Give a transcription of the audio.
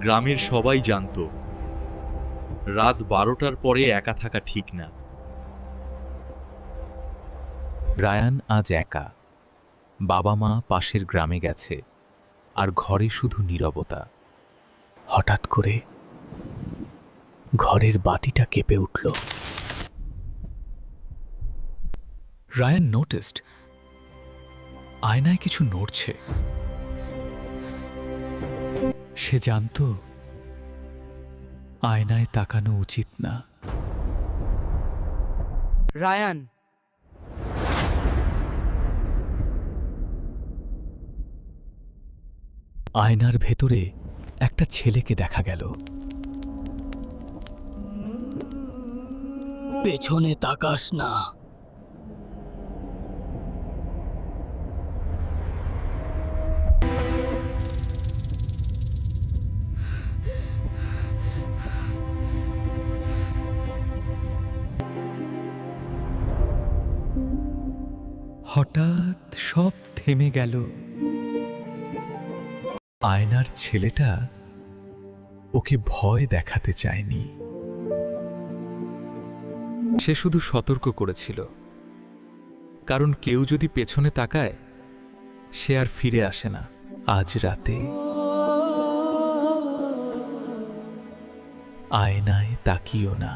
গ্রামের সবাই জানত রাত 12টার পরে একা থাকা ঠিক না। রায়ান আজ একা। বাবা মা পাশের গ্রামে গেছে, আর ঘরে শুধু নীরবতা। হঠাৎ করে ঘরের বাতিটা কেঁপে উঠল। রায়ান নোটিসড আয়নায় কিছু নড়ছে। সে জানত আয়নায় তাকানো উচিত না। রায়ান, আয়নার ভেতরে একটা ছেলেকে দেখা গেল। পেছনে তাকাস না। হঠাৎ সব থেমে গেল। আয়নার ছেলেটা ওকে ভয় দেখাতে চায়নি। সে শুধু সতর্ক করেছিল, কারণ কেউ যদি পেছনে তাকায় সে আর ফিরে আসে না। আজ রাতে আয়নায় তাকিও না।